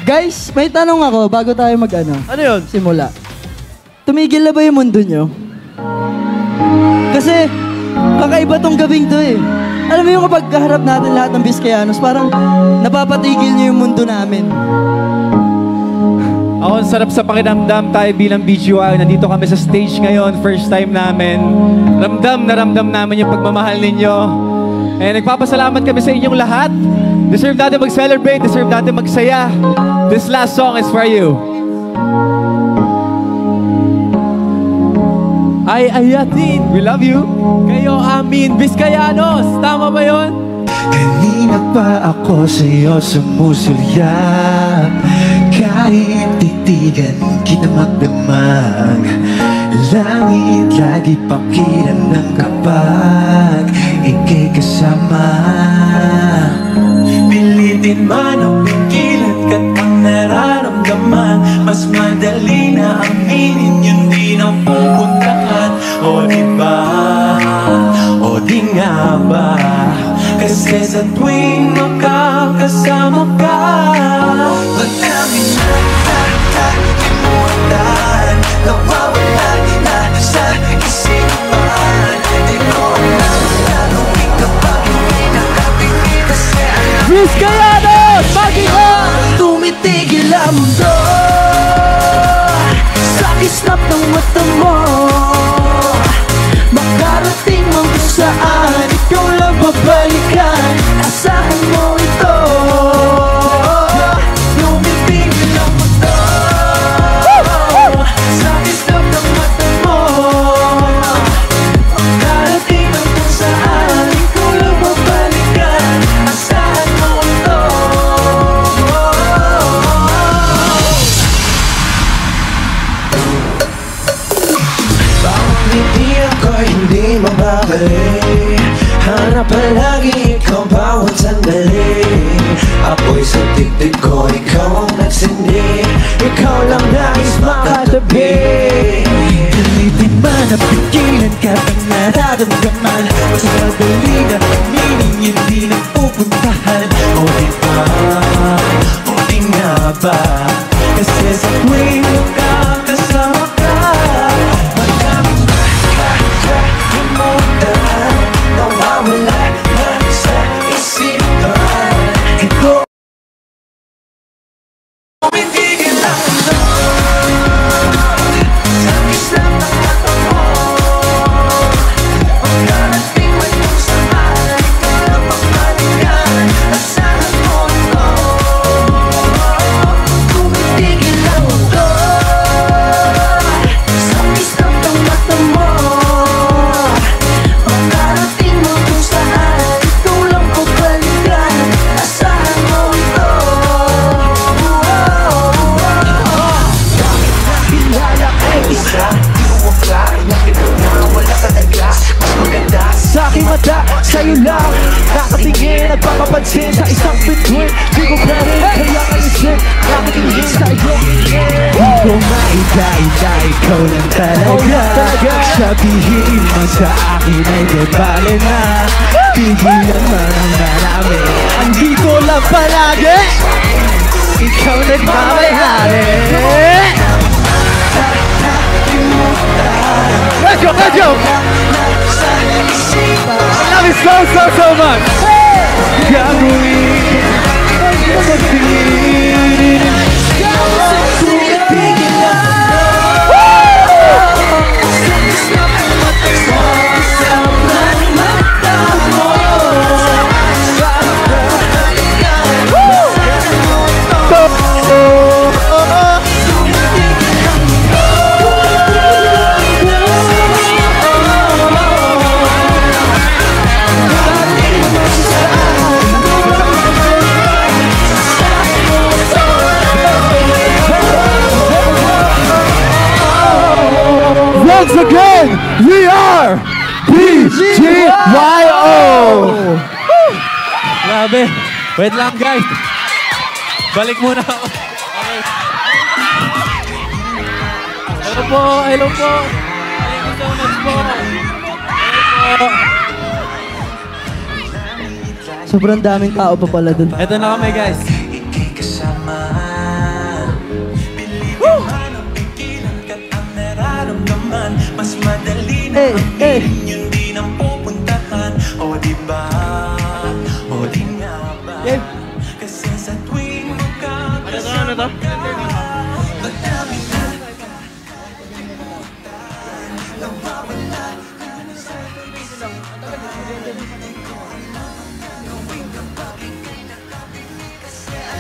Guys, may tanong ako bago tayo Ano yun? simula. Tumigil na ba yung mundo nyo? Kasi, kakaiba tong gabing to eh. Alam mo yung kapag kaharap natin lahat ng Biskayanos, parang napapatigil nyo yung mundo namin. Ako, sarap sa pakinamdam tayo bilang BGY. Nandito kami sa stage ngayon, first time namin. Ramdam namin yung pagmamahal ninyo. And nagpapasalamat kami sa inyong lahat. Deserve natin mag-celebrate, deserve natin magsaya. This last song is for you. Ay ayatin. We love you. Kayo amin, Biskayanos. Tama ba yun? Kanina pa ako sa'yo sumusulyap. Kahit titigan kita magdamag, langit lagi pakiram ng kapag ika'y kasama. Pilitin man ang pigilan ka't ang nararamdaman, mas madali na aminin yun din ang pupuntahan. O diba? O di nga ba? Kasi sa tuwing makakasama ka, madaming nakakalimutan, nawawala na sa isipan. Di ko alam gagawin kapag hindi nakatingin. Kasi alam Biskayanos! Mag-iwa! tumitigil ang mundo sa kislap ng mata mo. Makarating man kung saan, ikaw lang babalikan. Asahan mo ito. Tumitigil ang mundo sa kislap ng mata mo. Makarating man kung saan, ikaw lang babalikan. Asahan mo ito. Hindi ako hindi mababalik. Hanap palagi ikaw bawat sandali. Apoy sa dibdib ko, ikaw ang nagsindi. Ikaw lang nais makatabi. Pilitin man at pigilan ka pang nararamdaman, mas madali na aminin hindi na pupuntahan. O diba? O di nga ba? Kasi sa tuwing makakasama ka, madaming nakakalimutan, nawawala na sa isipan. Ito tumitigil ang mundo sa kislap ng mata mo. Magkarating man kung saan, ikaw lang mapalikan. Asahan mo ito. Tumitigil ang mundo sa kislap ng mata mo. Magkarating man kung saan, ikaw lang babalikan. Asahan mo ito. Kilala kay isa, di mo akalain na pinagmawala sa dagla. Mas maganda Sa aking mata, sa'yo lang nakatingin at papapansin sa isang bituin. Di ko pa rin kaya kalisip, nakatingin sa iyo. Di ko maita-ita, ikaw lang talaga. Sabihin mo sa akin ay di bale na. Pigilan man ang marami, Andito lang palagi. ikaw nagmamayari. Let's go, let's go! I love you so much! Gagawin ang pagpili. Tumitigil ang Once again, we are BGYO! Grabe. Wait lang, guys. Balik muna ako. Okay. Hello po, hello po. Thank you so much po. Hello po. Sobrang daming tao pa pala dun. Ito na kami, guys. ika'y kasama. madali na yun din ang pupuntahan. O diba? O di nga ba? Kasi sa tuwing magkakasama ka, madami na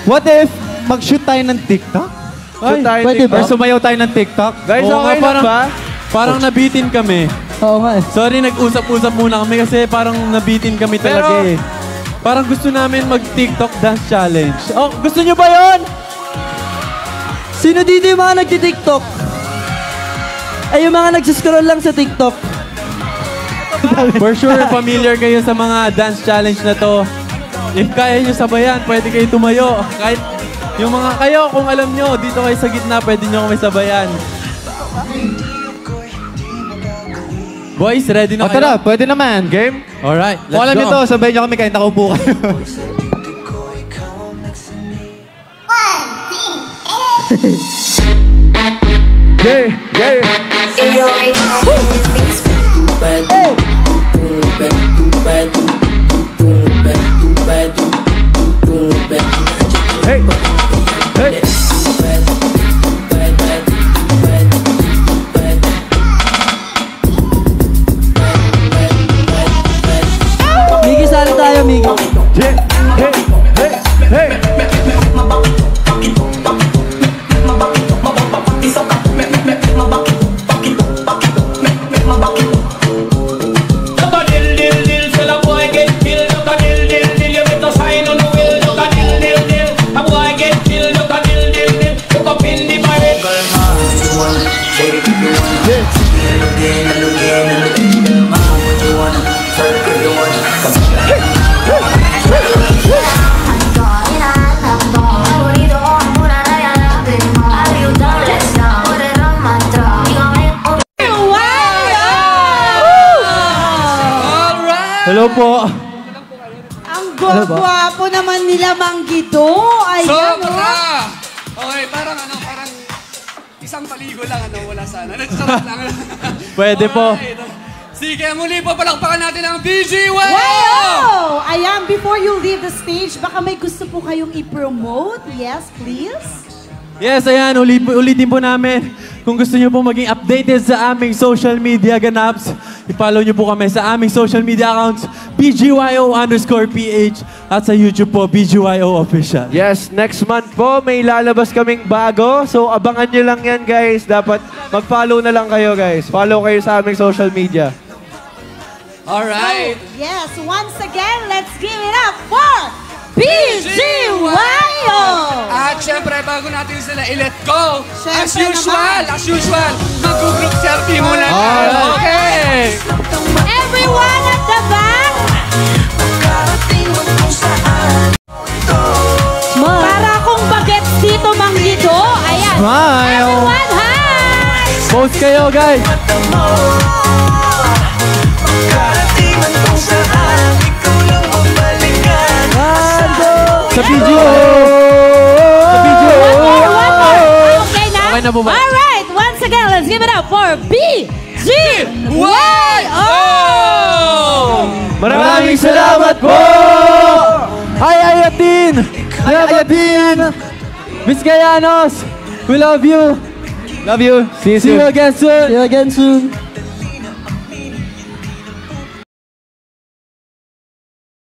What if mag-shoot tayo ng TikTok? Pwede ba? Or sumayaw tayo ng TikTok? Guys, Oo okay nga, lang ba? Parang nabitin kami. Oo nga eh. Sorry, nag-usap-usap muna kami kasi parang nabitin kami talaga eh. Parang gusto namin mag-TikTok dance challenge. Oh, gusto nyo ba yon? Sino dito yung mga nagti-TikTok? Ay, yung mga nagsiscroll lang sa TikTok. For sure, familiar kayo sa mga dance challenge na to. If kaya nyo sabayan, pwede kayo tumayo. Kahit yung mga kayo, kung alam nyo, dito kayo sa gitna, pwede nyo kami sabayan. Boys, ready na O kayo? tara, pwede naman. Game? Alright, let's Kung alam go. nyo to, sabayan nyo kami kahit nakaupo kayo. Miggy, sali tayo, Miggy. Hello po. Ang gwapo naman nila Manggido. Ayan, Sobra! oh. Okay, parang isang paligo lang, wala sana. Nagsarap lang. Pwede po. Alright. Sige, muli po palakpakan natin ang BG Wow! Wow! Ayan, before you leave the stage, baka may gusto po kayong i-promote. Yes, please. Yes, ayan, ulitin po namin. Kung gusto nyo po maging updated sa aming social media ganaps, i-follow nyo po kami sa aming social media accounts, BGYO_PH, at sa YouTube po, BGYO Official. Yes, next month po may lalabas kaming bago. So abangan nyo lang yan guys. Dapat mag-follow na lang kayo guys. Follow kayo sa aming social media. Alright. Yes, once again, let's give it up for BGYO! At syempre, bago natin sila i-let go, Syempre as usual, mag-group selfie muna tayo. Okay! Everyone at the back! Para akong bagets dito, Manggido. Ayan. Smile. Everyone, hi! Post kayo, guys! Sa video! Sa video! One more. Okay na? Okay na po ba? Alright, once again, let's give it up for BGYO! Maraming salamat po! Hi, Ayatin! Hi, Ayatin! Miss Gayanos! We love you! Love you. See you See soon. you again soon! See you again soon.